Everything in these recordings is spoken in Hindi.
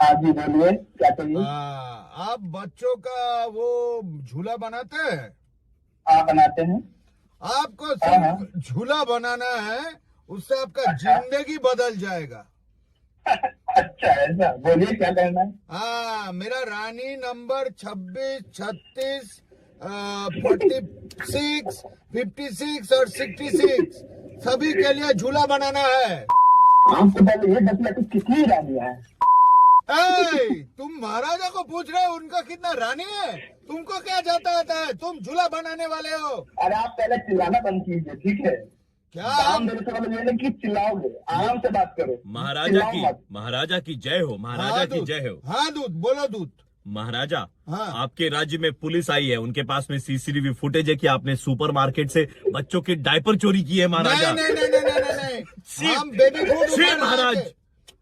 हाँ जी बोलिए, क्या चाहिए? आप बच्चों का वो झूला बनाते हैं? हाँ बनाते हैं। आपको हाँ हाँ। सिर्फ झूला बनाना है, उससे आपका अच्छा जिंदगी बदल जाएगा। अच्छा, ऐसा बोलिए क्या करना है? मेरा रानी नंबर 26, 36, 46, 56 और 66 सभी के लिए झूला बनाना है। आपको पहले ये बतला कि कितनी रानियां हैं? तुम महाराजा को पूछ रहे हो उनका कितना रानी है? तुमको क्या जाता आता है? तुम झूला बनाने वाले हो। अरे आप पहले चिल्लाना बंद कीजिए, ठीक है? क्या काम मेरे से मतलब ये नहीं कि चिल्लाओगे, आराम से बात करो। महाराजा की जय हो, महाराजा की जय हो। हाँ दूत, बोलो दूत। महाराजा, हाँ। आपके राज्य में पुलिस आई है, उनके पास में सीसीटीवी फुटेज है कि आपने सुपरमार्केट से बच्चों के डायपर चोरी किए महाराजा। नहीं नहीं नहीं नहीं नहीं, नहीं। हम बेबी फूड उठा रहे महाराज, थे।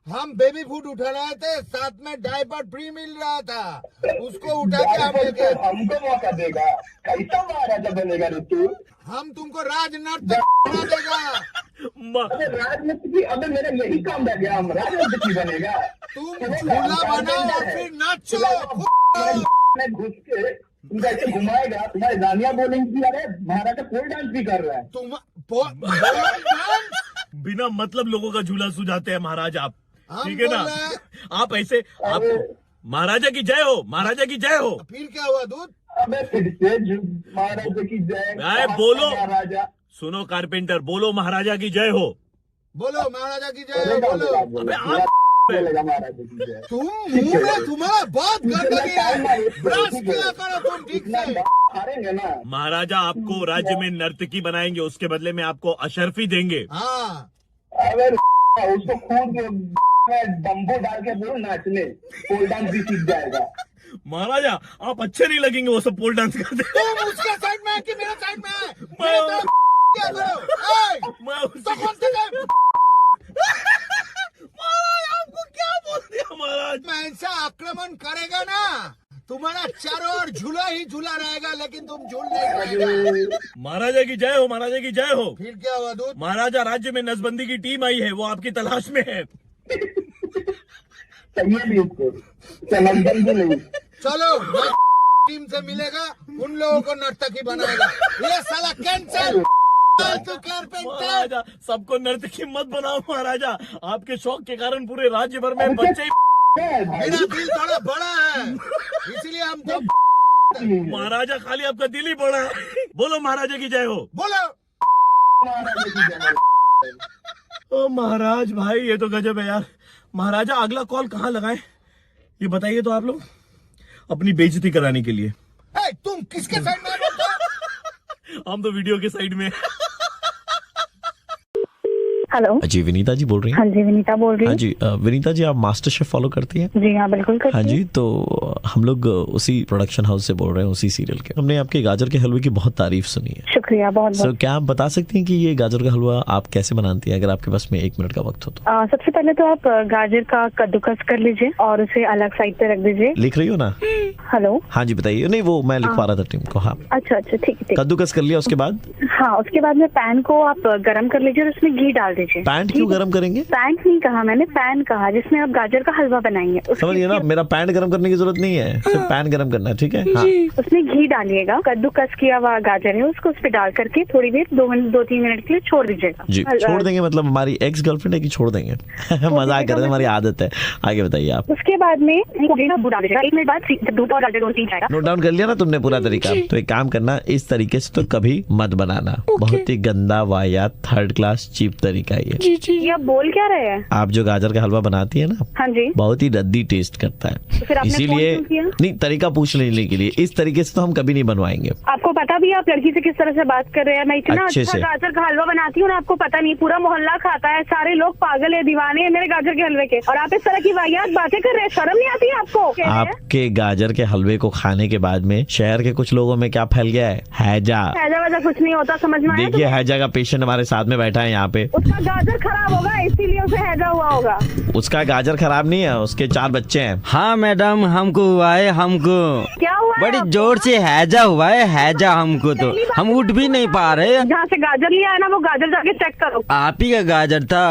हम बेबी फूड उठा रहे थे, साथ में डायपर फ्री मिल रहा था, उसको उठा के हम लेके। हमको मौका देगा? कैसा महाराजा बनेगा रे तू? हम तुमको राजनर्तक बना देगा। अबे राजनीति, अबे मेरा यही काम रह गया, हम राजनीति बनेगा? तुम झूला बनाओ और फिर नाचो। मैं घुस के तुमको ऐसे घुमाएगा, तुम्हारी रानियां बोलेंगी अरे महाराजा पोल डांस भी कर रहा है। तुम बिना मतलब लोगों का झूला सुझाते हैं महाराज आप, हम ठीक है ना? बोल रहे हैं। आप ऐसे आप महाराजा की जय हो, महाराजा की जय हो। फिर क्या हुआ दूध? अबे फिर से महाराजा की जय। अरे बोलो, महाराजा। सुनो कारपेंटर, बोलो महाराजा की जय हो। बोलो महाराजा की जय हो, बोलो। अबे आप बोलेगा महाराजा की जय। तुम मुंह में तुम्हारा बहुत गंदगी है, ब्रश किया करो तुम ठीक से। हारेंगे ना महाराजा, आपको राज्य में नर्तकी बनाएंगे, उसके बदले में आपको अशर्फी देंगे। हाँ। अबे उसको खूब बम्बो डाल के बोलो नाचने, पोल डांस भी सीख जाएगा। महाराजा, आप अच्छे नहीं लगेंगे वो सब पोल डांस करते। तुम उसके साइड में है कि मेरे साइड में है? मैं क्या करो? तो कौन से टाइम? महाराज आपको क्या बोल दिया महाराज? मैं ऐसा आक्रमण करेगा ना, तुम्हारा चारों ओर झूला ही झूला रहेगा, लेकिन तुम झूल नहीं पाएगा। महाराजा की जय हो, महाराजा की जय हो। फिर क्या हुआ दूध? महाराजा, राज्य में नसबंदी की टीम आई है, वो आपकी तलाश में है। चाहिए भी उसको समझबंदी नहीं। चलो टीम से मिलेगा, उन लोगों को नर्तकी बनाएगा। ये साला कैंसिल। महाराजा, सबको नर्तकी मत बनाओ महाराजा, आपके शौक के कारण पूरे राज्य भर में बच्चे। मेरा दिल थोड़ा बड़ा है, इसलिए हम महाराजा, खाली आपका दिल ही बड़ा है। बोलो महाराजा की जय हो। बोलो। ओ महाराज भाई, ये तो गजब है यार। महाराजा, अगला कॉल कहाँ लगाएं ये बताइए तो आप लोग, अपनी बेइज्जती कराने के लिए। तुम किसके साइड में हो? हम तो वीडियो के साइड में। हेलो जी, विनीता जी बोल रही हैं? हाँ जी, विनीता बोल रही हाँ हूँ। जी, विनीता जी, आप मास्टर शेफ फॉलो करती हैं? जी हाँ, बिल्कुल करती हाँ हूँ। जी, तो हम लोग उसी प्रोडक्शन हाउस से बोल रहे हैं, उसी सीरियल के। हमने आपके गाजर के हलवे की बहुत तारीफ सुनी है। शुक्रिया बहुत बहुत। क्या आप बता सकती हैं कि ये गाजर का हलवा आप कैसे बनाती हैं, अगर आपके पास में 1 मिनट का वक्त हो तो? सबसे पहले तो आप गाजर का कद्दूकस कर लीजिए और उसे अलग साइड पे रख दीजिए। लिख रही हो ना? हेलो, हाँ जी बताइए। नहीं, वो मैं लिखवा रहा था टीम को। हाँ, अच्छा अच्छा, ठीक है ठीक। कद्दूकस कर लिया, उसके बाद? हाँ, उसके बाद में पैन को आप गरम कर लीजिए और उसमें घी डाल दीजिए। पैन क्यों गरम करेंगे? पैन नहीं कहा मैंने, पैन कहा जिसमें आप गाजर का हलवा बनाएंगे। समझिए ना, मेरा पैन गरम करने की जरूरत नहीं है, सिर्फ पैन गरम करना है, ठीक है? हाँ। उसमें घी डालिएगा, कद्दूकस किया हुआ गाजर है उसको उस पर डाल करके थोड़ी देर 2-3 मिनट के लिए छोड़ दीजिएगा। जी, छोड़ देंगे मतलब हमारी एक्स गर्लफ्रेंड है कि छोड़ देंगे? मजाक कर रहे हैं, हमारी आदत है। आगे बताइए आप। उसके बाद में 1 मिनट बाद दूध और गाजर सीख जाएगा। नोट डाउन कर लिया ना तुमने पूरा तरीका? तो एक काम करना, इस तरीके से तो कभी मत बनाना, बहुत ही गंदा, वाहियात, थर्ड क्लास, चीप तरीका है ये आप बोल क्या रहे हैं? आप जो गाजर का हलवा बनाती है ना, हाँ जी, बहुत ही रद्दी टेस्ट करता तो फिर है, आपने इसीलिए फोन क्यों किया? नहीं, तरीका पूछ लेने के लिए। इस तरीके से तो हम कभी नहीं बनवाएंगे। आपको पता भी है आप लड़की से किस तरह से बात कर रहे हैं? मैं इतना अच्छे अच्छा से। गाजर का हलवा बनाती हूँ ना, आपको पता नहीं, पूरा मोहल्ला खाता है, सारे लोग पागल है, दीवाने हैं मेरे गाजर के हलवे के, और आप इस तरह की वाहियात बातें कर रहे हैं। शर्म नहीं आती है आपको? आपके गाजर के हलवे को खाने के बाद में शहर के कुछ लोगों में क्या फैल गया है? हैजा। हैजा वैजा कुछ नहीं होता, समझ में आया? देखिए, हैजा का पेशेंट हमारे साथ में बैठा है यहाँ पे। उसका गाजर खराब होगा, इसीलिए उसे हैजा हुआ होगा। उसका गाजर खराब नहीं है, उसके 4 बच्चे हैं। हाँ मैडम, हमको हुआ है, हमको क्या हुआ है बड़ी आपको? जोर से हैजा हुआ है, हैजा हमको, तो हम उठ भी नहीं पा रहे। जहाँ से गाजर लिया है ना, वो गाजर जाके चेक करो। आप ही का गाजर था,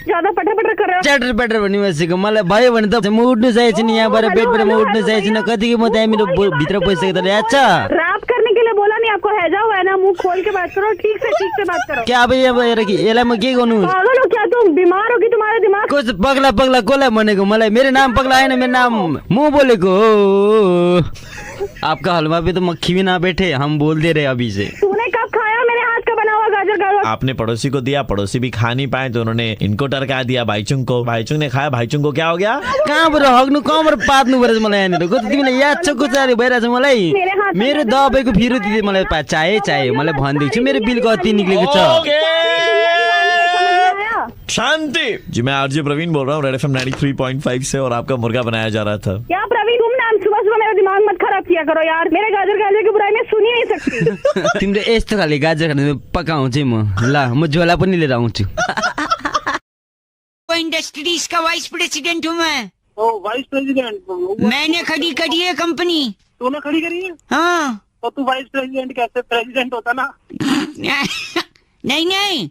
ज्यादा पटर पटर कर रहे हो। चटर पटर भन्ने बसेको मलाई भयो भने त म उठ्नु चाहिएको छैन, यहाँबाट बेडबाट म उठ्नु चाहिएको छैन। कतिको म त्यहाँ मेरो भित्र पसिसकेको त याद छ। रैप करने के लिए बोला नहीं आपको, हैजा हुआ है ना, मुंह खोल के बात करो, ठीक से बात करो। क्या अब यसलाई म के गर्नु? पागल हो क्या तुम? बीमार हो कि तुम्हारा दिमाग? कस्तो पगला पगला कसलाई भनेको? मलाई मेरो नाम पगला होइन, मेरो नाम म बोलेको हो। आपका हलवा पे तो मक्खी भी ना बैठे, हम बोल दे रहे अभी से। तूने कब खाया मेरे हाथ का बना हुआ गाजर का हलवा? आपने पड़ोसी को दिया, पड़ोसी भी खा नहीं पाए तो उन्होंने इनको टरका दिया भाईचुङ को, भाईचुङ ने खाया, भाईचुङ को क्या हो गया? कहाँबाट हग्नु कहाँबाट पात्नु परेछ मलाई यहाँनिर? कति तिमीलाई याद छ कुचारी भइरहेछ मलाई? मेरो दबाईको फिरो दिँदै मलाई चाहे मलाई भनिदिएको छु मेरो बिल कति निक्लेको छ। शांति जी, मैं आरजे प्रवीण बोल रहा हूँ रेड एफएम 93.5 से, और आपका मुर्गा बनाया जा रहा था। क्या प्रवीण, तुम नाम सुबह मेरा दिमाग मत खराब किया करो यार। मेरे गाजर का हलवे की बुराई मैं सुन ही नहीं सकती। तिम्रो यस्तो खाले गाजर खाने पकाउँछु है म। ल म झोला पनि लिएर आउँछु। इंडस्ट्रीज का वाइस प्रेसिडेंट हूँ मैं। Vice president? मैंने खड़ी करी है कंपनी। तूने खड़ी करी है? हाँ। तो तू वाइस प्रेसिडेंट कैसे? प्रेसिडेंट होता ना। नहीं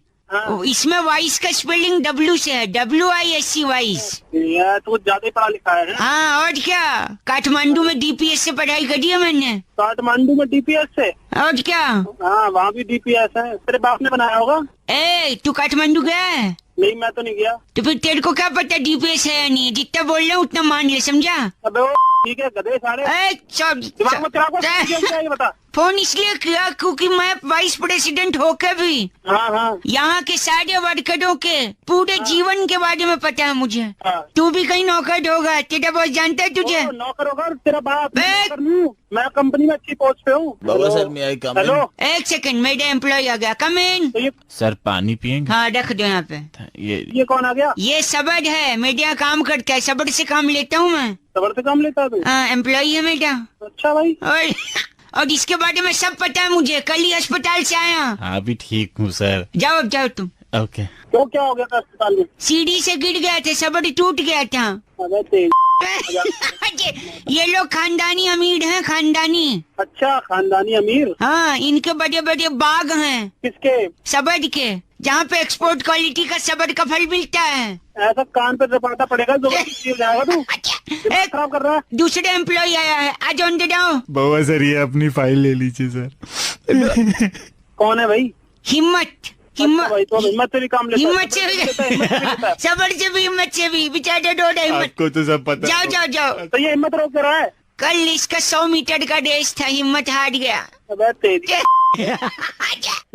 इसमें वाइस का स्पेलिंग W से है, WISC वाइस। यार तू ज्यादा ही पढ़ा लिखा है। हाँ और क्या, काठमांडू में DPS से पढ़ाई करी है मैंने। काठमांडू में DPS से? और क्या। हाँ वहाँ भी DPS है, तेरे बाप ने बनाया होगा। ए तू काठमांडू गया है? नहीं मैं तो नहीं गया। तो फिर तेरे को क्या पता DPS है या नहीं? जितना बोल रहा हूँ उतना मान ले, समझा? अबे वो ठीक है गधे सारे। दिमाग में तेरा को बता। फोन इसलिए किया क्योंकि मैं वाइस प्रेसिडेंट होकर भी हाँ यहाँ के सारे वर्करों के पूरे जीवन के बारे में पता है मुझे। हाँ। तू भी कहीं नौकर होगा, तेरा बॉस जानता है तुझे? नौकर होगा तेरा बाप। मैं कंपनी में अच्छी पोस्ट पे हूँ। बाबा सर मैं आई कम। हेलो एक सेकंड, मेरा एम्प्लॉय आ गया, कम इन। तो सर पानी पियेंगे? हाँ रख दो यहाँ पे। ये कौन आ गया? ये सबड़ है, मेरे यहाँ काम करता है, सबड़ से काम लेता हूँ मैं। सबर से काम लेता है तू? हाँ एम्प्लॉय है मेरा। अच्छा भाई। और इसके बारे में सब पता है मुझे, कल ही अस्पताल से आया। हाँ भी ठीक हूँ सर। जाओ अब जाओ तुम। ओके। तो क्या हो गया था अस्पताल में? सीढ़ी से गिर गया था, सबड़ टूट गया था। अबे तेज। ये लोग खानदानी अमीर हैं, खानदानी। अच्छा खानदानी अमीर? हाँ इनके बड़े बड़े बाग हैं। किसके? सबड़ के, जहाँ पे एक्सपोर्ट क्वालिटी का सबड़ का फल मिलता है। ऐसा कान पे रपाटा पड़ेगा जो जाएगा तू। एक खराब कर रहा है। दूसरे एम्प्लॉय आया है, आज अंदर जाओ। बाबा सर ये अपनी फाइल ले लीजिए सर। कौन है भाई? हिम्मत भाई तो हिम्मत से भी काम लेता है। हिम्मत से भी, सबड़ से भी, हिम्मत से भी, बेचारा डोड है हिम्मत। आपको तो सब पता। जाओ जाओ। तो ये हिम्मत रोक कर रहा है। कल इसका 100 मीटर का रेस था, हिम्मत हार गया। अबे तेज।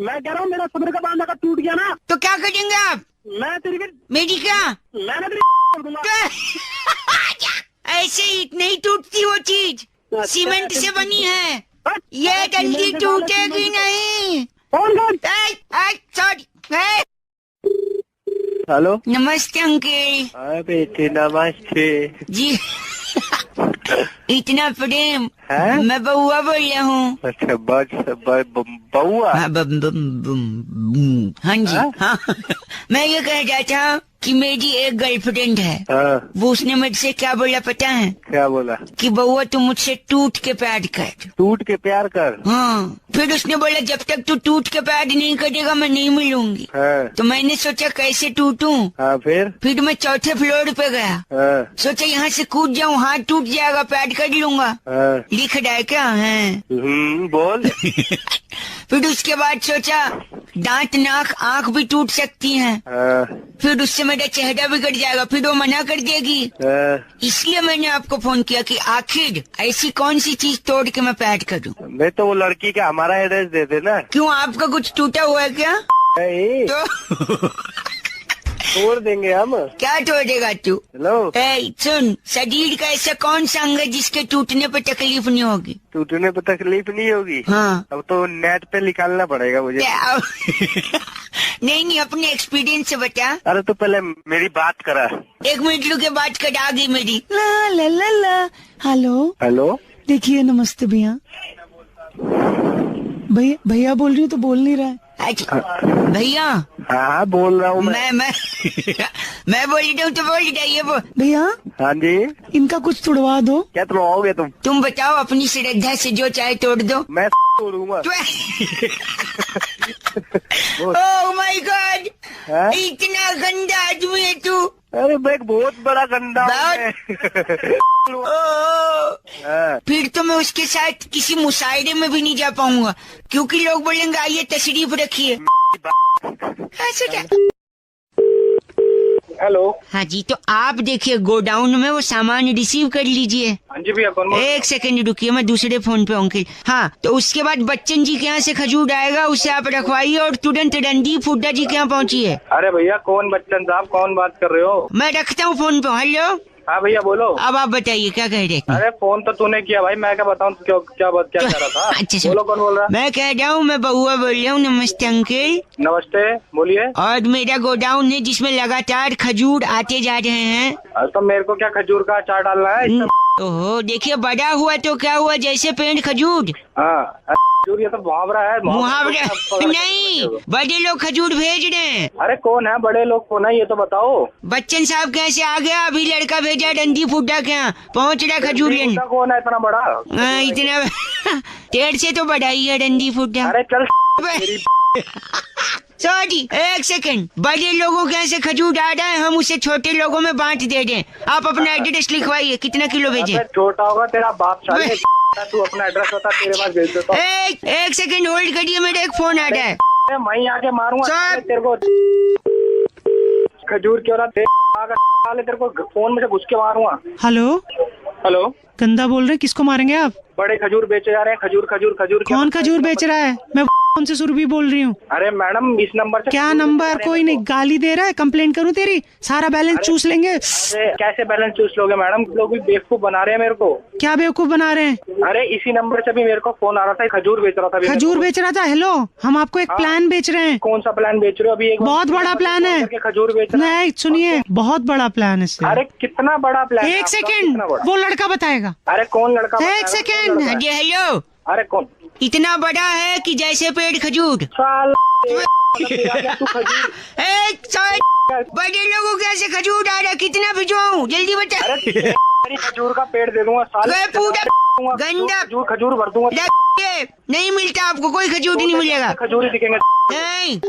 मैं कह रहा हूँ मेरा सब्र का बांधा का टूट गया ना, तो क्या करेंगे आप? मैं तेरी मेरी क्या? मैंने तेरी कर दूंगा। ऐसे ही नहीं टूटती वो चीज, सीमेंट से बनी है, ये जल्दी टूटेगी नहीं। कौन? सॉरी। हेलो नमस्ते अंकल। बेटे नमस्ते जी इतना प्रेम है? मैं बउआ बोल रहा हूँ। अच्छा बउआ? हाँ जी हाँ। मैं ये कह रहा था कि मेरी एक गर्लफ्रेंड है। हाँ। वो उसने मुझसे क्या बोला पता है? क्या बोला? कि बउआ तू मुझसे टूट के प्यार कर। टूट के प्यार कर? हाँ। फिर उसने बोला जब तक तू टूट के प्यार नहीं करेगा मैं नहीं मिलूंगी। हाँ। तो मैंने सोचा कैसे टूटूं। हाँ फिर मैं चौथे फ्लोर पे गया। हाँ। सोचा यहाँ से कूद जाऊँ, हाथ टूट जाएगा, प्यार कर लूंगा। हाँ। लिख रहा है क्या है? बोल। फिर उसके बाद सोचा दांत नाक आँख भी टूट सकती हैं। हाँ। फिर उससे मेरा चेहरा बिगड़ जाएगा, फिर वो मना कर देगी। हाँ। इसलिए मैंने आपको फोन किया कि आखिर ऐसी कौन सी चीज तोड़ के मैं प्यार करूं। मैं तो वो लड़की का हमारा एड्रेस दे देना। क्यों आपका कुछ टूटा हुआ है क्या? तो तोड़ देंगे हम। क्या तोड़ेगा तू? हेलो सुन, शरीर का ऐसा कौन सा अंग है जिसके टूटने पर तकलीफ नहीं होगी? टूटने पे तकलीफ नहीं होगी? हाँ। अब तो नेट पे निकालना पड़ेगा मुझे। नहीं अपने एक्सपीरियंस से बता। अरे तो पहले मेरी बात करा। 1 मिनट रुके, बात कर आ गई मेरी। ला ला ला ला। हेलो हेलो देखिए नमस्ते भैया। भैया बोल रही हूँ तो बोल नहीं रहा है। भैया हाँ बोल रहा हूँ मैं। मैं बोल रही हूँ तो बोल रही है वो। भैया हाँ जी इनका कुछ तोड़वा दो। क्या तोड़वाओगे तुम बताओ, अपनी श्रद्धा से जो चाहे तोड़ दो। मैं तोड़ूंगा। ओह माय गॉड, इतना गंदा आदमी है तू। अरे मैं एक बहुत बड़ा गंदा फिर तो मैं उसके साथ किसी मुशायरे में भी नहीं जा पाऊंगा, क्योंकि लोग बोलेंगे आइए तशरीफ रखिए। ऐसे क्या? हेलो। हाँ जी, तो आप देखिए गोडाउन में वो सामान रिसीव कर लीजिए। हाँ जी भैया, कौन? एक सेकंड रुकिए, मैं दूसरे फोन पे अंकिल। हाँ, तो उसके बाद बच्चन जी के यहाँ से खजूर आएगा, उसे आप रखवाइए और तुरंत रणदीप हुड्डा जी के यहाँ पहुँचिए। अरे भैया कौन बच्चन साहब, कौन बात कर रहे हो? मैं रखता हूँ फोन पे। हेलो, हाँ भैया बोलो। अब आप बताइए क्या कह रहे थे? अरे फोन तो तूने किया भाई, मैं क्या बताऊँ क्या कह रहा था? अच्छा बोलो कौन बोल रहा है? मैं कह रहा हूँ, मैं बहुआ बोल रहा हूँ। नमस्ते अंकिल। नमस्ते, बोलिए। और मेरा गोडाउन है जिसमें लगातार खजूर आते जा रहे हैं। तो मेरे को क्या खजूर का अचार डालना है? ओहो, देखिए बड़ा हुआ तो क्या हुआ, जैसे पेड़ खजूर। हाँ, खजूर ये तो मुहावरा है। मुहावरा नहीं, बड़े लोग खजूर भेज रहे हैं। अरे कौन है बड़े लोग, कौन है ये तो बताओ। बच्चन साहब कैसे आ गया? अभी लड़का भेजा रणदीप हुड्डा के यहाँ, पहुँच रहा खजूरियन। कौन है इतना बड़ा? इतना तेर से तो बड़ा ही है रणदीप हुड्डा। अरे चल सॉरी, एक सेकंड। बड़े लोगों के यहाँ से खजूर आ रहा है, हम उसे छोटे लोगों में बांट दे दें। आप अपना एड्रेस लिखवाइए, कितना किलो भेजे? छोटा होगा तेरा बाप, साले तू अपना एड्रेस बता, तेरे पास भेज देता हूं। एक सेकंड होल्ड करिए, मेरा एक फोन आ रहा है। मैं आके मारूंगा तेरे को। खजूर क्यों रहा तेरे को फोन में से घुस के मारूंगा। हेलो, हेलो, गंदा बोल रहे हैं, किसको मारेंगे आप? बड़े खजूर बेचे जा रहे हैं। खजूर खजूर खजूर। कौन खजूर बेच रहा है? मैं उनसे सुरभि बोल रही हूँ। अरे मैडम, इस नंबर से क्या नंबर? कोई नहीं, गाली दे रहा है, कंप्लेंट करूँ तेरी? सारा बैलेंस चूस लेंगे। अरे कैसे बैलेंस चूस लोगे मैडम? लोग भी बेवकूफ बना रहे हैं मेरे को। क्या बेवकूफ बना रहे हैं? अरे इसी नंबर से भी मेरे को फोन आ रहा था, खजूर बेच रहा था। खजूर बेच रहा था? हेलो, हम आपको एक प्लान बेच रहे हैं। कौन सा प्लान बेच रहे हो? अभी एक बहुत बड़ा प्लान है। खजूर बेच रहा है। नहीं सुनिए, बहुत बड़ा प्लान है। अरे कितना बड़ा प्लान? एक सेकंड, वो लड़का बताएगा। अरे कौन लड़का? एक सेकंड। हेलो, अरे कौन? इतना बड़ा है कि जैसे पेड़ खजूर। साल तू खजूर। बड़े लोगों के ऐसे खजूर आ रहा है, कितना भिजवाऊं? जल्दी बता। अरे खजूर का पेड़ दे दूंगा साल। पूरा गंदा खजूर भर दूंगा। नहीं मिलता आपको, कोई खजूर नहीं मिलेगा। खजूर ही दिखेंगे। नहीं।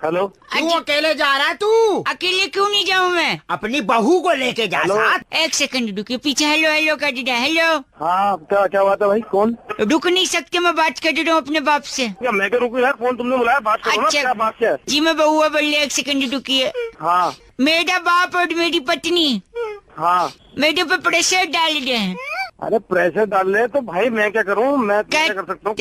हेलो, तू अकेले जा रहा है? तू अकेले क्यों नहीं जाऊँ मैं? अपनी बहू को लेके जा साथ। एक सेकंड रुकिए, पीछे हेलो हेलो कर दिया। हेलो, हाँ क्या बात है भाई? कौन? रुक नहीं सकते, मैं बात कर रहा हूँ अपने बाप से। मैं क्या रुकू यार? फोन तुमने बुलाया, बात करो ना। क्या बात है? जी मैं बहुआ बोल रही, एक सेकंड रुकिए। हाँ मेरा बाप और मेरी पत्नी हाँ। मेरे पे प्रेशर डाल रहे हैं। अरे प्रेशर डाल रहे तो भाई मैं क्या करूँ? मैं क्या कर सकता हूँ?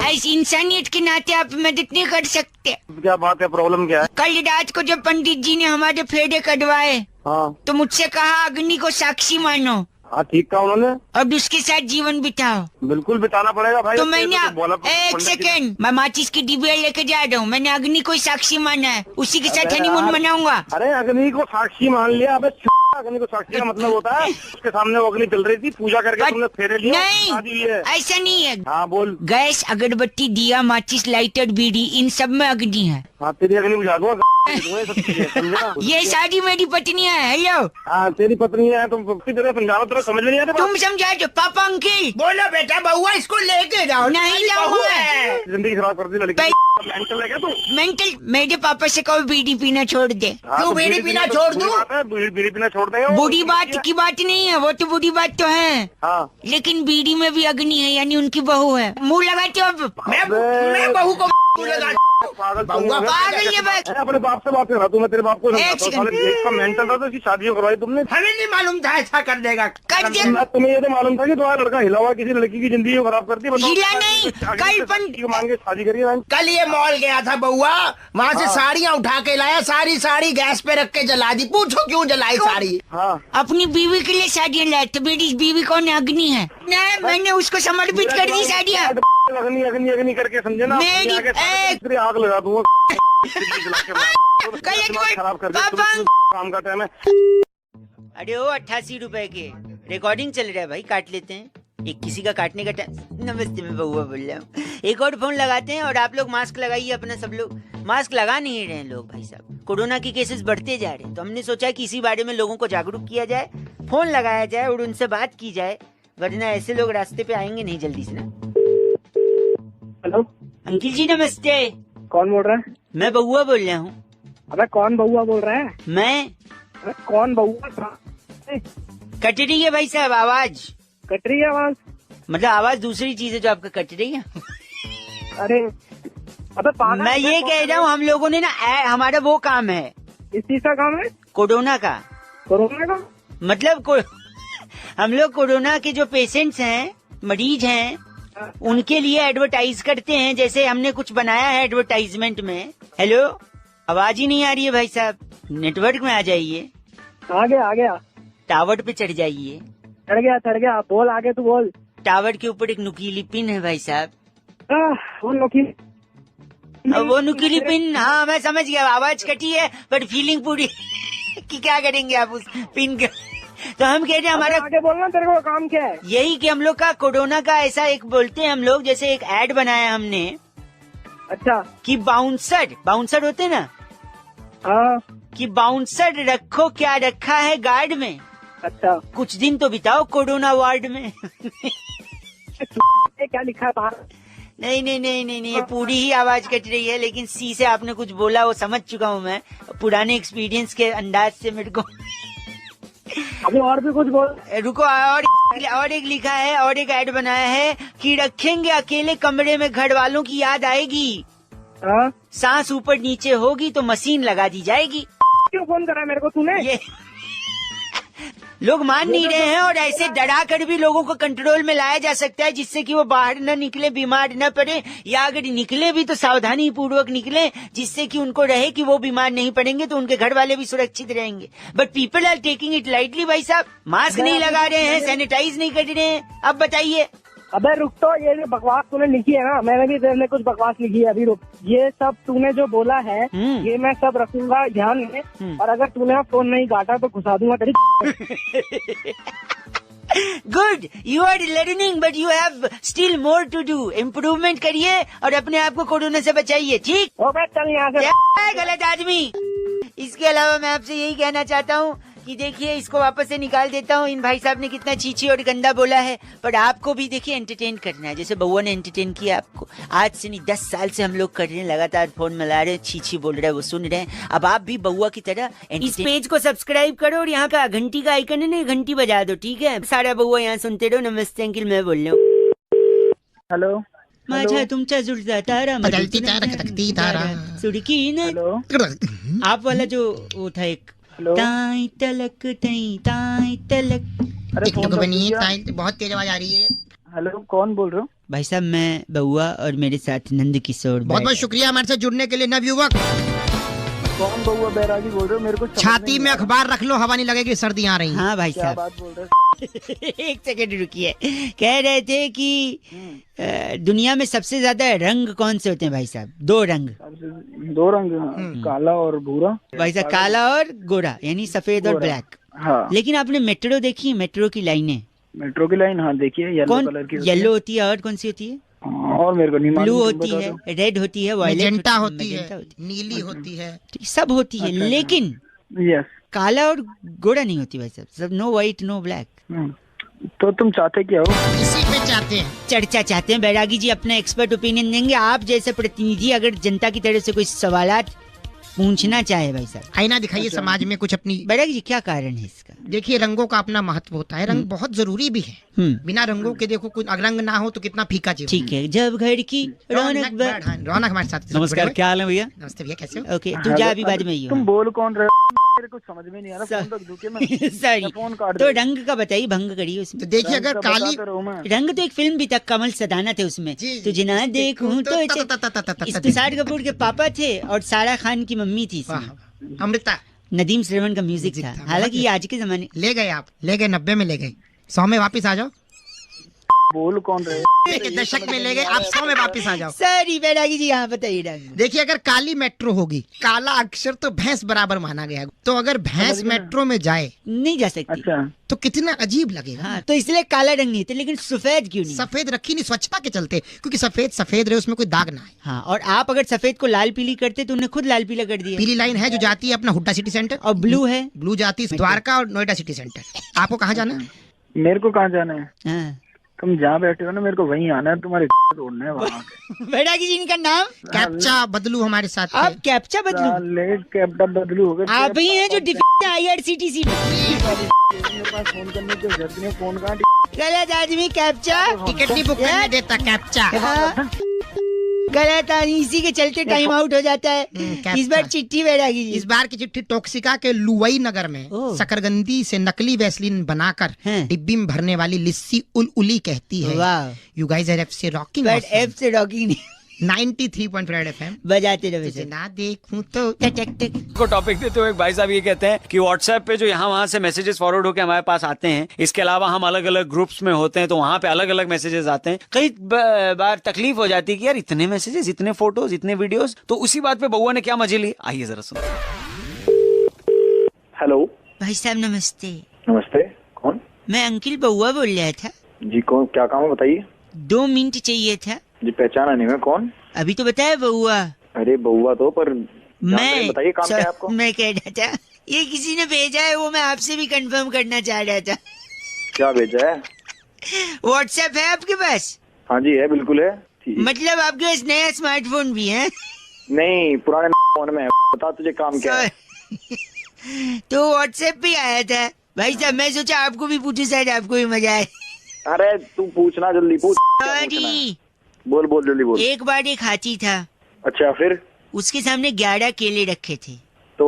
ऐसी इंसानियत के नाते आप मदद नहीं कर सकते? क्या बात है? प्रॉब्लम क्या है? कल रात को जब पंडित जी ने हमारे फेरे कटवाए, हाँ तो मुझसे कहा अग्नि को साक्षी मानो हाँ, ठीक कहा उन्होंने। और उसके साथ जीवन बिताओ। बिल्कुल बिताना पड़ेगा भाई। तो मैंने एक सेकंड, मैं माचिस की डिबिया लेके जा रहा हूँ। मैंने अग्नि को साक्षी माना है, उसी के साथ हनीमून मनाऊंगा। अरे अग्नि को साक्षी मान लिया? अबे अग्नि को साक्षी का मतलब होता है उसके सामने वो अग्नि चल रही थी, पूजा करके तुमने फेरे लिया। नहीं, ऐसा नहीं है। हाँ बोल। गैस, अगरबत्ती, दिया, माचिस, लाइटर, बीड़ी, इन सब में अग्नि है। हाँ तेरी अग्नि बुझा दूंगा। ये सारी मेरी पत्नी है। हेलो, हाँ तेरी पत्नी है। तुम समझाओ, तेरा समझ नहीं आता। तुम समझा दो। पापा अंकिल बोलो बेटा, बउआ इसको लेके जाओ। नहीं जाऊंगा। जिंदगी खराब कर दी लड़की। मेंटल है क्या तू? मेंटल? मेरे पापा से कहो बीड़ी पीना छोड़ दे। क्यों बीड़ी पीना छोड़ दूं? बीड़ी पीना छोड़ देंगे? बुरी बात की बात नहीं है, वो तो बुरी बात तो है। हाँ लेकिन बीड़ी में भी अग्नि है, यानी उनकी बहू है। मुंह लगाते हो अब? मैं बहू को पागल है भाई। अपने बाप से बात कर रहा तू। मैं तेरे बाप को इसका मेंटल था तो इसकी शादी करवाई तुमने। हमें नहीं मालूम था ऐसा कर देगा। तुम्हें ये तो मालूम था कि तुम्हारा लड़का हिला हुआ किसी लड़की की जिंदगी को खराब कर दी। हिला नहीं, कल मान के शादी करिए। कल ये मॉल गया था बउआ, वहाँ से साड़ियाँ उठा के लाया, सारी साड़ी गैस पे रख के जला दी। पूछो क्यों जलाई साड़ी? हाँ अपनी बीवी के लिए साड़ियाँ लाए, तो मेरी बीवी कौन है? अग्नि है। मैंने उसको समर्पित कर दी साड़ियाँ। अग्नि अग्नि अग्नि करके समझे ना? मेरी आग लगा दूंगा। खराब कर काम का टाइम है। अरे ओ 88 रुपए के रिकॉर्डिंग चल रहा है भाई, काट लेते हैं। एक किसी का काटने का टाइम। नमस्ते, मैं बउआ बोल रहा हूँ। एक और फोन लगाते हैं और आप लोग मास्क लगाइए अपना। सब लोग मास्क लगा नहीं रहे हैं लोग भाई साहब। कोरोना के केसेस बढ़ते जा रहे हैं, तो हमने सोचा कि इसी बारे में लोगों को जागरूक किया जाए, फोन लगाया जाए और उनसे बात की जाए, वरना ऐसे लोग रास्ते पे आएंगे नहीं जल्दी से ना। हेलो अंकिल जी नमस्ते। कौन बोल रहा है? मैं बउआ बोल रहा हूँ। अबे कौन बउआ बोल रहा है? मैं अबे कौन बउआ? कट रही है भाई साहब आवाज, कट रही है आवाज? मतलब आवाज दूसरी चीज है जो आपका कट रही है। अरे अबे पागल, मैं ये कह रहा हूँ हम लोगों ने ना हमारा वो काम है इस चीज का काम है कोरोना का। कोरोना का? मतलब हम लोग कोरोना के जो पेशेंट्स हैं, मरीज हैं, उनके लिए एडवर्टाइज करते हैं। जैसे हमने कुछ बनाया है एडवर्टाइजमेंट में। हेलो, आवाज ही नहीं आ रही है भाई साहब, नेटवर्क में आ जाइए, आ गया टावर पे चढ़ जाइए। चढ़ गया, बोल आगे तू बोल। टावर के ऊपर एक नुकीली पिन है भाई साहब। वो नुकीली वो नुकीली पिन, हाँ मैं समझ गया, आवाज कटी है पर फीलिंग पूरी कि क्या करेंगे आप उस पिन का। तो हम कह रहे हैं हमारा आगे बोलना, तेरे को काम क्या है? यही कि हम लोग का कोरोना का ऐसा एक बोलते हैं हम लोग, जैसे एक एड बनाया हमने। अच्छा कि बाउंसर होते ना, हाँ कि बाउंसर रखो, क्या रखा है गार्ड में। अच्छा कुछ दिन तो बिताओ कोरोना वार्ड में। क्या लिखा है बाहर? नहीं, ये पूरी ही आवाज कट रही है, लेकिन सी से आपने कुछ बोला वो समझ चुका हूँ मैं, पुराने एक्सपीरियंस के अंदाज से मेरे को। अभी और भी कुछ बोल। रुको, और एक लिखा है, और एक ऐड बनाया है कि रखेंगे अकेले कमरे में, घर वालों की याद आएगी, हाँ? सांस ऊपर नीचे होगी तो मशीन लगा दी जाएगी। क्यों फोन करा मेरे को तूने? ये लोग मान नहीं रहे हैं, और ऐसे डरा कर भी लोगों को कंट्रोल में लाया जा सकता है, जिससे कि वो बाहर न निकले, बीमार न पड़े, या अगर निकले भी तो सावधानी पूर्वक निकले, जिससे कि उनको रहे कि वो बीमार नहीं पड़ेंगे तो उनके घर वाले भी सुरक्षित रहेंगे। But people are taking it lightly भाई साहब, मास्क नहीं लगा रहे हैं, सैनिटाइज नहीं कर रहे हैं। अब बताइए। अबे रुक तो, ये जो बकवास तूने लिखी है ना, मैंने भी तेरे लिए कुछ बकवास लिखी है, अभी रुक। ये सब तूने जो बोला है ये मैं सब रखूंगा ध्यान में, और अगर तूने फोन नहीं काटा तो घुसा दूंगा तेरी। Good, you are learning but you have still more to do. Improvement करिए और अपने आप को कोरोना से बचाइए, ठीक? चल यहाँ से, गलत आदमी। इसके अलावा मैं आपसे यही कहना चाहता हूँ कि देखिए, इसको वापस से निकाल देता हूँ। इन भाई साहब ने कितना चीची और गंदा बोला है, पर आपको भी देखिए एंटरटेन करना है, जैसे बउआ ने एंटरटेन किया आपको। आज से नहीं 10 साल से हम लोग कर रहे हैं, लगातार फोन मिला रहे हैं, चीची बोल रहे हैं, वो सुन रहे हैं। अब आप भी बउआ की तरह इस पेज को सब्सक्राइब करो, और यहाँ का घंटी का आइकन है ना, घंटी बजा दो, ठीक है? सारा बउआ यहाँ सुनते रहो। नमस्ते अंकिल, मैं बोल रहा हूँ। हेलो, माझा तुमचा जुळता तारा, बदलती तारा, खटकती तारा। सुड़की न हेलो, आप वाला जो वो था एक, हेलो। ताई तलक ताई तलक। अरे एक लोग बनी है, बहुत तेज आवाज आ रही है। हेलो, कौन बोल रहे हो? भाई साहब मैं बउआ, और मेरे साथ नंद किशोर। बहुत बहुत शुक्रिया हमारे साथ जुड़ने के लिए नवयुवक। कौन बउआ बैरागी बोल रहे हो? मेरे को समझ छाती नहीं में आ रहा। अखबार रख लो, हवा नहीं लगेगी, सर्दी आ रही। हाँ भाई क्या साहब, बात बोल रहे हो? एक सेकंड रुकिए। कह रहे थे कि दुनिया में सबसे ज्यादा रंग कौन से होते हैं भाई साहब? 2 रंग। 2 रंग, काला और भूरा। भाई साहब काला और गोरा, यानी सफेद और गोरा। ब्लैक। हाँ, लेकिन आपने मेट्रो देखी? मेट्रो की लाइनें मेट्रो की लाइन, हाँ देखिए, येलो कौन? कलर की होती है। येलो होती है, और कौन सी होती है? और मेरे को नहीं मालूम, ब्लू तुम होती बता है, दो। रेड होती है, वायलेट मैजेंटा होती मैजेंटा है, नीली होती है। सब होती है, अच्छा, लेकिन यस। काला और गोरा नहीं होती भाई साहब। सब नो व्हाइट नो ब्लैक। तो तुम चाहते क्या हो? इसी पे चाहते हैं। चर्चा चाहते हैं। बैरागी जी अपना एक्सपर्ट ओपिनियन देंगे। आप जैसे प्रतिनिधि अगर जनता की तरफ से कोई सवालात पूछना चाहे भाई साहब, आईना दिखाइए समाज में कुछ अपनी। बैरागी जी क्या कारण है इसका? देखिए, रंगों का अपना महत्व होता है, रंग बहुत जरूरी भी है। बिना रंगों के देखो, कुछ रंग ना हो तो कितना फीका जीवन। ठीक है, जब घर की रौनक रौनक हमारे साथ। नमस्कार, क्या हाल है भैया? नमस्ते भैया, कैसे हो? ओके, तू जा अभी बाद में ही तुम बोल कौन रहे हो? मेरे को समझ में नहीं आ रहा, फोन रख दूं क्या मैं? सॉरी, फोन काट तो दे। रंग का बताइए, भंग करिए उसमें। तो देखिए, अगर काली रंग तो एक फिल्म भी था, कमल सदाना थे उसमें। जी, तुझे ना देखूं तो तुषार कपूर के पापा थे और सारा खान की मम्मी थी इसमें। अमृता, नदीम श्रवण का म्यूजिक था। हालांकि ये आज के जमाने ले गए आप, ले गए 90 में, ले गए 100 में वापिस आ जाओ। बोल कौन रहे? के दशक में ले गए आप, 100 में वापिस आ जाओ। सॉरी बैरागी जी, यहाँ बताइए रंग। देखिए, अगर काली मेट्रो होगी, काला अक्षर तो भैंस बराबर माना गया है, तो अगर भैंस मेट्रो में जाए नहीं जा सकती। अच्छा, तो कितना अजीब लगेगा। हाँ, तो इसलिए काला रंग नहीं थे, लेकिन सफेद क्यों नहीं? सफेद रखी नहीं, स्वच्छता के चलते, क्योंकि सफेद सफेद रहे, उसमें कोई दाग ना आए। हाँ, और आप अगर सफेद को लाल पीली करते तो उन्हें खुद लाल पीला कर दिया। पीली लाइन है जो जाती है अपना हुड्डा सिटी सेंटर, और ब्लू है, ब्लू जाती है द्वारका और नोएडा सिटी सेंटर। आपको कहाँ जाना है? मेरे को कहाँ जाना है? हाँ, तुम जहाँ बैठे हो ना मेरे को वहीं आना है, तुम्हारे तोड़ना है वहाँ के। बैरागी जी इनका नाम कैप्चा बदलू हमारे साथ। आप कैप्चा बदलू? कैप्टा बदलू हो गए। आप ही हैं जो डिफेक्ट IRCTC में। मेरे पास फोन करने की जरूरत नहीं, फोन कहाँ? गलत आदमी कैप्चा टिकट नहीं बुक करने देता कैप्चा। गलत आदमी, इसी के चलते टाइम आउट हो जाता है। इस बार चिट्ठी बैरागी जी। इस बार की चिट्ठी टॉक्सिका के लुवई नगर में शकरगंदी से नकली वैसलीन बनाकर डिब्बी में भरने वाली लिस्सी उली कहती है। यू गाइस आर एफ से रॉकिंग, बट एफ से रॉकिंग नहीं। 93.5 FM बजाते रहे। ना देखूं तो को टॉपिक देते हुए भाई साहब ये कहते हैं कि व्हाट्सएप पे जो यहाँ वहाँ से मैसेजेस फॉरवर्ड होकर हमारे पास आते हैं, इसके अलावा हम अलग अलग ग्रुप्स में होते हैं तो वहाँ पे अलग अलग मैसेजेस आते हैं। कई बार तकलीफ हो जाती है कि यार इतने मैसेजेस, इतने फोटोज, इतने वीडियोस। तो उसी बात पे बउआ ने क्या मजे ली, आइए जरा सुनो। हेलो भाई साहब नमस्ते। नमस्ते, कौन? मैं अंकिल बउआ बोल रहा था जी। कौन, क्या काम है बताइए? 2 मिनट चाहिए था जी। पहचाना नहीं मैं, कौन? अभी तो बताया बउआ। अरे बउआ तो, पर मैं बताइए काम क्या है आपको? मैं कह रहा था ये किसी ने भेजा है, वो मैं आपसे भी कंफर्म करना चाह रहा था। क्या भेजा है? व्हाट्सएप है आपके पास? हाँ जी है, बिल्कुल है। मतलब आपके पास नया स्मार्टफोन भी है? नहीं, पुराने फोन में है। बता तुझे काम क्या है? तो व्हाट्सएप भी आया था भाई साहब, मैं सोचा आपको भी पूछूं, शायद आपको भी मजा आए। अरे तू पूछना, जल्दी पूछ। बोल बोल जल्दी बोल। एक बार एक हाथी था। अच्छा, फिर? उसके सामने 11 केले रखे थे। तो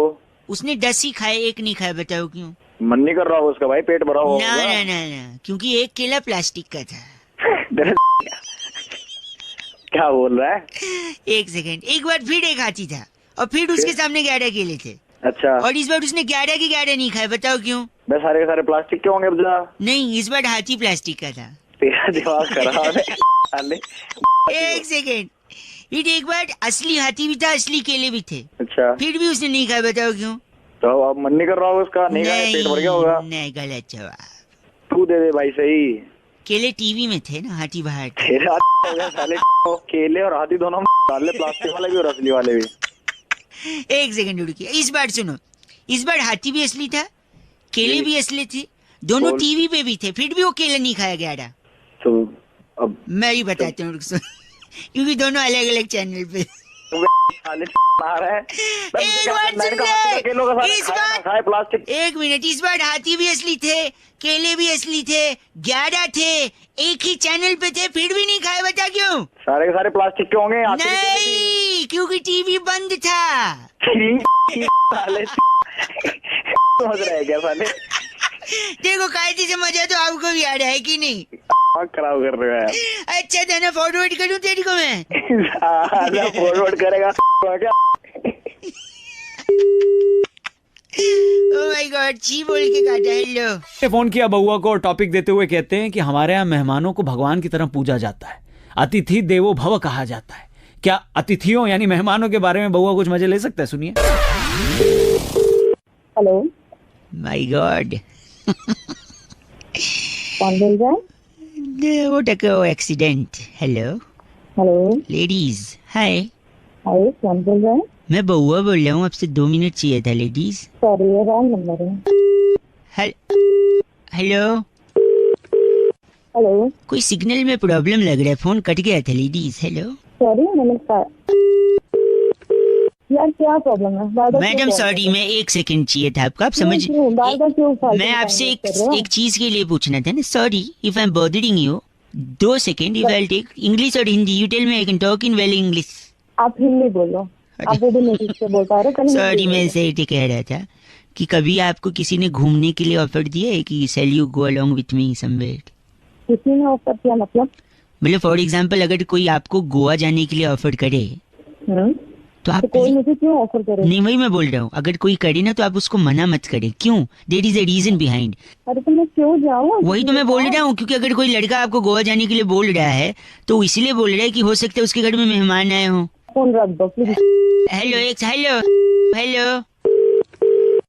उसने 10 ही खाए, एक नहीं खाया। बताओ क्यों? मन नहीं कर रहा हो उसका भाई, पेट भरा हो? ना ना ना ना, क्योंकि एक केला प्लास्टिक का था। क्या बोल रहा है? एक सेकंड, एक बार फिर एक हाथी था और फिर उसके सामने 11 केले थे। अच्छा। और इस बार उसने 11 के 11 नहीं खाए। बताओ क्यों? बस सारे के सारे प्लास्टिक के होंगे। नहीं, इस बार हाथी प्लास्टिक का था। तेरा दिमाग खराब है। एक सेकेंड, फिर एक बार असली हाथी भी था, असली केले भी थे। अच्छा। फिर भी उसने नहीं खाया। बताओ क्यों? तो अब मन नहीं कर रहा होगा उसका? नहीं खाया, पेट भर गया होगा। नहीं, गलत जवाब। तू दे दे भाई सही। केले टीवी में थे ना, हाथी बाहर। तेरा हो गया साले। केले और हाथी दोनों डाले, प्लास्टिक वाले भी और असली वाले भी। एक सेकंड रुकिए, इस बार सुनो। इस बार हाथी भी असली था, केले भी असली थे, दोनों टीवी पे भी थे, फिर भी वो केले नहीं खाया गया। तो अब मैं ही बताता हूँ, क्योंकि दोनों अलग अलग चैनल पे। एक मिनट, इस बार हाथी भी असली थे, केले भी असली थे, 11 थे, एक ही चैनल पे थे, फिर भी नहीं खाए। बता क्यों? सारे के सारे प्लास्टिक के होंगे। नहीं, क्योंकि टीवी बंद था। समझ रहे क्या साले? देखो कायदे से मजा तो आपको भी आ रहा है कि नहीं? खराब कर रहे हो। अच्छा था ना, फॉरवर्ड करूं तेरी को मैं? फॉरवर्ड करेगा क्या? ओह माय गॉड, छी बोल के काटा। हेलो। फोन किया बउआ को और टॉपिक देते हुए कहते हैं कि हमारे यहाँ मेहमानों को भगवान की तरह पूजा जाता है, अतिथि देवो भव कहा जाता है। क्या अतिथियों यानी मेहमानों के बारे में बउआ कुछ मजे ले सकता है? सुनिए। हेलो। माय गॉड, कौन बोल रहा है? What a accident. Hello. Hello. Ladies, hi. Hi, कौन बोल रहा है? मैं बउआ बोल रहा हूँ, आपसे 2 मिनट चाहिए था लेडीज। सॉरी, ये रॉन्ग नंबर है। हेलो। हेलो। कोई सिग्नल में प्रॉब्लम लग रहा है, फोन कट गया था लेडीज। हेलो। सॉरी, नमस्कार यार, क्या प्रॉब्लम है? मैडम सॉरी, मैं 1 सेकंड चाहिए था आपका। आप समझ, मैं आपसे एक चीज के लिए पूछना था ना। Sorry if I am bothering you. 2 second, if I take English और Hindi, you tell me, I can talk in well English. आप हिंदी बोलो, आप वो भी नहीं से बोल पा रहे। सॉरी, मैं ऐसे ही कह रहा था कि कभी आपको किसी ने घूमने के लिए ऑफर दिया है कि shall you go along with me somewhere? किसी ने ऑफर किया? मतलब फॉर एग्जाम्पल, अगर कोई आपको गोवा जाने के लिए ऑफर करे तो आप कोई मुझे क्यों ऑफर करे? नहीं, वही मैं बोल रहा हूँ, अगर कोई करे ना तो आप उसको मना मत करें। क्यों? There is a reason behind. अरे तो मैं क्यों जाऊँ? वही तो मैं बोल रहा हूँ, क्योंकि अगर कोई लड़का आपको गोवा जाने के लिए बोल रहा है तो इसलिए बोल रहा है कि हो सकता है उसके घर में मेहमान आए हों। फोन रख दो प्लीज। हेलो। हेलो।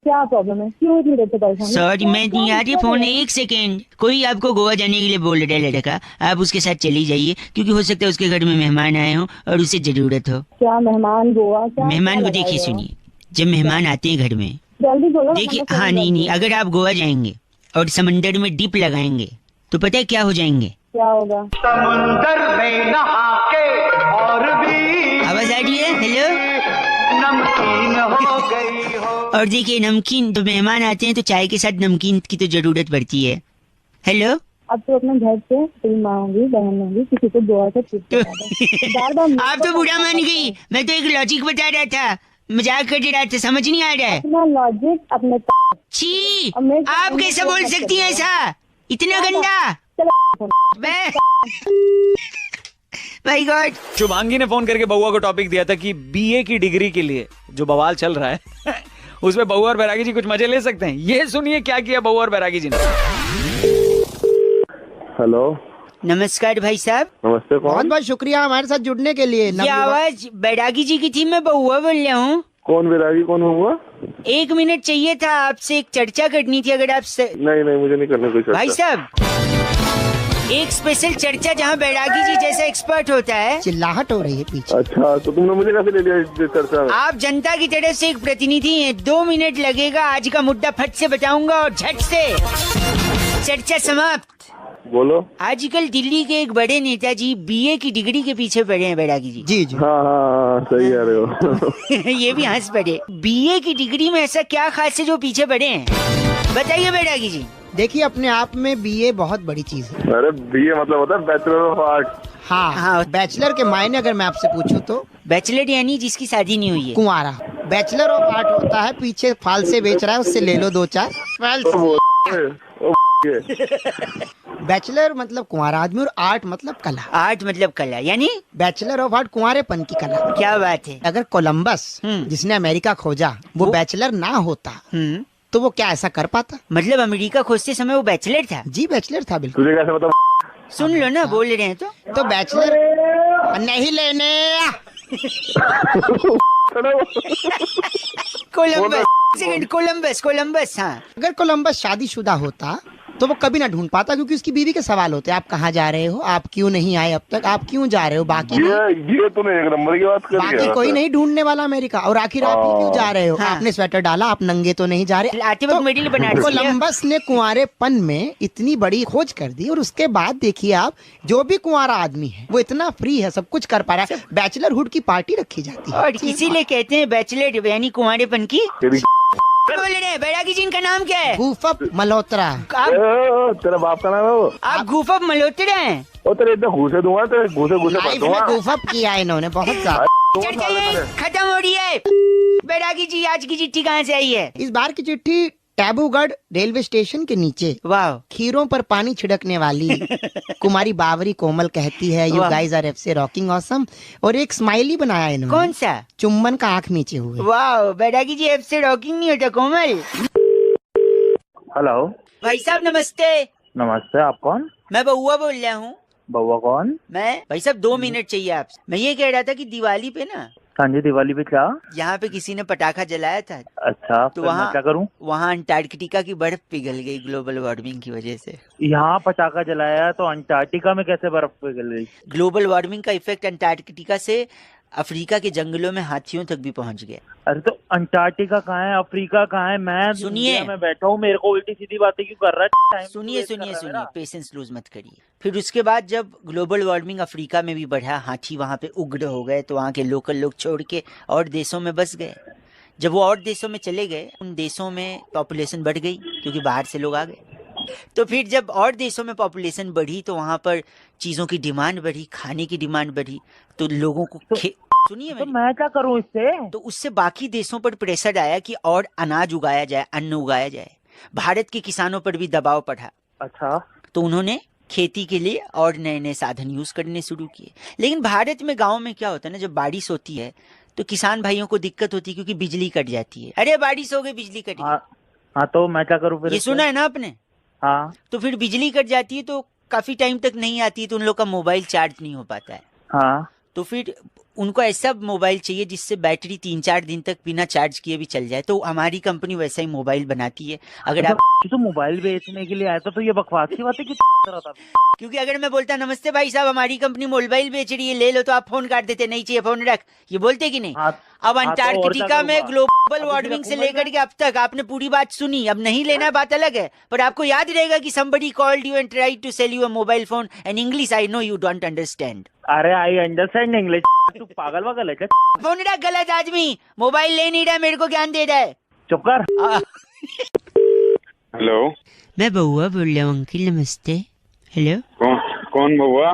क्या प्रॉब्लम है? क्यों इतनी देर से परेशान? सॉरी, मैं नहीं आ रही फोन। 1 सेकेंड, कोई आपको गोवा जाने के लिए बोल रहा है लड़का, आप उसके साथ चली जाइए, क्योंकि हो सकता है उसके घर में मेहमान आए हों और उसे जरूरत हो। क्या मेहमान गोवा? मेहमान को देखिए, सुनिए, जब मेहमान आते हैं घर में, जल्दी बोलो। देखिए, हाँ नहीं, अगर आप गोवा जाएंगे और समंदर में डिप लगाएंगे तो पता है क्या हो जाएंगे? क्या होगा? समुंदर में नहा के और भी आवाज आ रही है? हेलो, नमकीन हो गई हो। और देखिए नमकीन, तो मेहमान आते हैं तो चाय के साथ नमकीन की तो जरूरत पड़ती है। हेलो, अब तो अपने घर से तेरी माँ होंगी, बहन होंगी, किसी को दुआ से पूछ आप तो बुरा मान गई। मैं तो एक लॉजिक बता रहा था, मजाक कर रहा था, समझ नहीं आ रहा है। अपना लॉजिक अपने छी, आप कैसे बोल सकती हैं ऐसा? इतना गंदा? My God. शुभांगी ने फोन करके बउआ को टॉपिक दिया था कि बीए की डिग्री के लिए जो बवाल चल रहा है उसमें बउआ और बैरागी जी कुछ मजे ले सकते हैं। ये सुनिए क्या किया बउआ और बैरागी जी ने। हेलो, नमस्कार भाई साहब। नमस्ते। बहुत बहुत शुक्रिया हमारे साथ जुड़ने के लिए। ये आवाज बैरागी जी की थी, मैं बउआ बोल रहा हूँ। कौन बैरागी, कौन हुआ? 1 मिनट चाहिए था आपसे, एक चर्चा करनी थी अगर आप नहीं मुझे नहीं करना कोई चर्चा। भाई साहब, एक स्पेशल चर्चा जहाँ बैरागी जी जैसा एक्सपर्ट होता है। चिल्लाहट हो रही है पीछे। अच्छा, तो तुमने मुझे कैसे ले लिया इस चर्चा में? आप जनता की तरफ से एक प्रतिनिधि हैं, 2 मिनट लगेगा, आज का मुद्दा फट से बताऊंगा और झट से चर्चा समाप्त। बोलो। आजकल दिल्ली के एक बड़े नेताजी बीए की डिग्री के पीछे पड़े हैं बैरागी जी। जी जी। हाँ सही कह रहे हो। ये भी हंस पड़े। बीए की डिग्री में ऐसा क्या खास है जो पीछे पड़े हैं, बताइए बैरागी जी। देखिए, अपने आप में बीए बहुत बड़ी चीज है। अरे बीए मतलब होता है बैचलर ऑफ आर्ट। हाँ, बैचलर के मायने अगर मैं आपसे पूछूं तो बैचलर यानी जिसकी शादी नहीं हुई है, कुंवारा। बैचलर ऑफ आर्ट होता है पीछे फाल से बेच रहा है, उससे ले लो 2-4 फाल। बैचलर मतलब कुंवारा आदमी और आर्ट मतलब कला। आर्ट मतलब कला, यानी बैचलर ऑफ आर्ट कुंवारेपन की कला। क्या बात है। अगर कोलंबस जिसने अमेरिका खोजा वो बैचलर ना होता तो वो क्या ऐसा कर पाता? मतलब अमेरिका खोजते समय वो बैचलर था? जी बैचलर था बिल्कुल। तुझे कैसे पता? सुन लो ना, बोल रहे हैं तो बैचलर नहीं लेने। कोलंबस। हाँ, अगर कोलंबस शादीशुदा होता तो वो कभी ना ढूंढ पाता, क्योंकि उसकी बीवी के सवाल होते हैं। आप कहाँ जा रहे हो, आप क्यों नहीं आए अब तक, आप क्यों जा रहे हो, बाकी ये तूने एक नंबर की बात कर दी। बाकी कोई नहीं ढूंढने वाला अमेरिका। और आखिर आप ही क्यों जा रहे हो? हाँ। आपने स्वेटर डाला, आप नंगे तो नहीं जा रहे। तो मिडिल बना कोलंबस ने कुंवारेपन में इतनी बड़ी खोज कर दी, और उसके बाद देखिए आप, जो भी कुंवारा आदमी है वो इतना फ्री है, सब कुछ कर पा रहा है। बैचलरहुड की पार्टी रखी जाती है, और इसीलिए कहते हैं बैचलर यानी कुंवारेपन की। बोल रहे हैं बैरागी जी, इनका नाम क्या है? गूफअप मल्होत्रा। तेरा बाप का नाम है वो? आप गूफअप मल्होत्रा हैं? ओ तेरे इतना घूसे दूंगा, तेरे घूसे गूफअप किया है इन्होंने बहुत ज्यादा। चर्चा ये खत्म हो रही है। बैरागी जी, आज की चिट्ठी कहाँ से आई है? इस बार की चिट्ठी टैबूगढ़ रेलवे स्टेशन के नीचे वाह खीरों पर पानी छिड़कने वाली कुमारी बावरी कोमल कहती है, यू गाइज आर एफसे रॉकिंग ऑसम। और एक स्माइली बनाया इन्होंने। कौन सा? चुम्बन का आंख नीचे हुए। वाह, बैरागी जी एफसे रॉकिंग नहीं होता कोमल। हेलो भाई साहब नमस्ते। नमस्ते, आप कौन? मैं बउआ बोल रहा हूँ। बउआ कौन? मैं भाई साहब 2 मिनट चाहिए आपसे। मैं ये कह रहा था कि दिवाली पे ना, हाँ जी, दिवाली पे क्या? यहाँ पे किसी ने पटाखा जलाया था। अच्छा, तो मैं वहाँ क्या करूँ? वहाँ अंटार्कटिका की बर्फ पिघल गई ग्लोबल वार्मिंग की वजह से। यहाँ पटाखा जलाया तो अंटार्कटिका में कैसे बर्फ पिघल गई? ग्लोबल वार्मिंग का इफेक्ट अंटार्कटिका से अफ्रीका के जंगलों में हाथियों तक भी पहुंच गया। अरे तो अंटार्कटिका कहाँ है, अफ्रीका कहाँ है? मैं सुनिए, मैं बैठा हूँ, मेरे को उल्टी सीधी बातें क्यों कर रहा है? सुनिए, पेशेंस लूज मत करिए। फिर उसके बाद जब ग्लोबल वार्मिंग अफ्रीका में भी बढ़ा, हाथी वहाँ पे उग्र हो गए, तो वहाँ के लोकल लोग छोड़ के और देशों में बस गए। जब वो और देशों में चले गए, उन देशों में पॉपुलेशन बढ़ गई क्योंकि बाहर से लोग आ गए। तो फिर जब और देशों में पॉपुलेशन बढ़ी तो वहाँ पर चीजों की डिमांड बढ़ी, खाने की डिमांड बढ़ी, तो लोगों को सुनिए, तो मैं क्या करूँ इससे? तो उससे बाकी देशों पर प्रेशर आया कि और अनाज उगाया जाए, अन्न उगाया जाए। भारत के किसानों पर भी दबाव पड़ा। अच्छा, तो उन्होंने खेती के लिए और नए नए साधन यूज करने शुरू किए। लेकिन भारत में गाँव में क्या होता है ना, जब बारिश होती है तो किसान भाइयों को दिक्कत होती है क्योंकि बिजली कट जाती है। अरे बारिश हो गई, बिजली कट गई। हाँ, तो मैं क्या करूँ फिर? ये सुना है ना आपने? हाँ। तो फिर बिजली कट जाती है तो काफी टाइम तक नहीं आती है, तो उन लोग का मोबाइल चार्ज नहीं हो पाता है। हाँ। तो फिर उनको ऐसा मोबाइल चाहिए जिससे बैटरी 3-4 दिन तक बिना चार्ज किए भी चल जाए। तो हमारी कंपनी वैसा ही मोबाइल बनाती है। अगर आप तो मोबाइल बेचने के लिए आया था तो ये बकवास की बात है क्योंकि अगर मैं बोलता नमस्ते भाई साहब, हमारी कंपनी मोबाइल बेच रही है, ले लो, तो आप फोन काट देते, नहीं चाहिए फोन रख, ये बोलते कि नहीं? अब हाँ, तो और क्या अंटार्कटिका में करूंगा? ग्लोबल अभी वार्मिंग से रखूंगा लेकर के अब तक आपने पूरी बात सुनी, अब नहीं लेना बात अलग है, पर आपको याद रहेगा कि somebody called you and tried to sell you a mobile phone and English I know you don't understand. अरे आई अंडरस्टैंड इंग्लिश। तू पागल वागल है क्या? फोन रख गलत आदमी, मोबाइल ले नहीं रहा, मेरे को ज्ञान दे रहा है। चुप कर। हेलो, मैं बउआ बोल रहा हूँ अंकिल, नमस्ते। हेलो, कौन बउआ?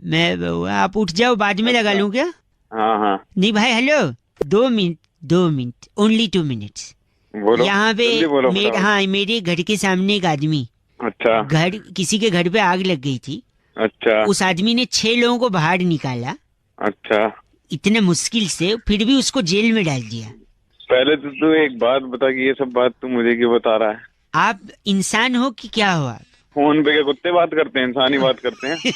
मैं बउआ, आप उठ जाओ, बाद में लगा लूँ क्या? हाँ हाँ, नहीं भाई, हेलो, 2 मिनट, ओनली 2 मिनट्स। बोलो, यहाँ पे जल्दी बोलो, फटाफट। हाँ, मेरे घर के सामने एक आदमी, अच्छा, घर किसी के घर पे आग लग गई थी। अच्छा, उस आदमी ने 6 लोगों को बाहर निकाला, अच्छा, इतने मुश्किल से, फिर भी उसको जेल में डाल दिया। पहले तो तू एक बात बता कि ये सब बात तू मुझे क्यों बता रहा है? आप इंसान हो कि क्या हो? आप फोन पे क्या कुत्ते बात करते हैं, इंसान ही बात करते हैं?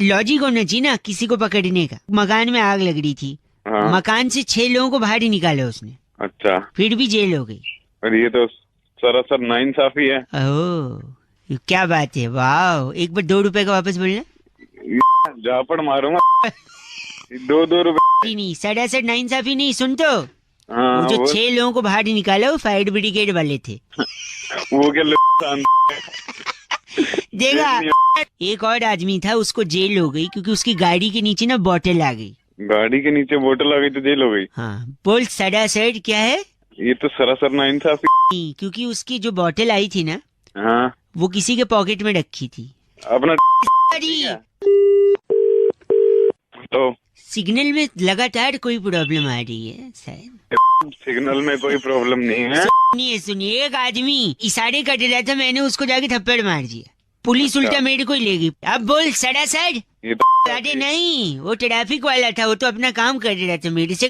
लॉजिक होना चाहिए ना किसी को पकड़ने का। मकान में आग लग रही थी, हाँ। मकान से 6 लोगों को बाहर ही निकाला उसने, अच्छा, फिर भी जेल हो गई। और ये तो सरासर नाइंसाफी है। ओह, क्या बात है, वाह। एक बार 2 रुपए का वापस बोलना। झापड़ मारूंगा। 2 रुपए नहीं, 67 नाइंसाफी नहीं, सुन तो। हाँ, वो जो वो 6 लोगों को बाहर निकाला वो फायर ब्रिगेड वाले थे। वो क्या देखा, एक और आदमी था, उसको जेल हो गई क्योंकि उसकी गाड़ी के नीचे ना बोतल आ गई। गाड़ी के नीचे बोतल आ गई तो जेल हो गई? हाँ, बोल सड़ासड़ क्या है? ये तो सरासर नाइंसाफी। क्योंकि उसकी जो बोतल आई थी ना, हाँ, वो किसी के पॉकेट में रखी थी। अपना तो सिग्नल में लगातार कोई प्रॉब्लम आ रही है शायद। सिग्नल में कोई प्रॉब्लम नहीं है। सुनिए, एक आदमी इशारे कर रहा था, मैंने उसको जाके थप्पड़ मार दिया, पुलिस अच्छा। उल्टा मेरे को ही ले गई। अब बोल सड़ासड़। ये तो अरे नहीं, वो ट्रैफिक वाला था, वो तो अपना काम कर रहा था, मेरे से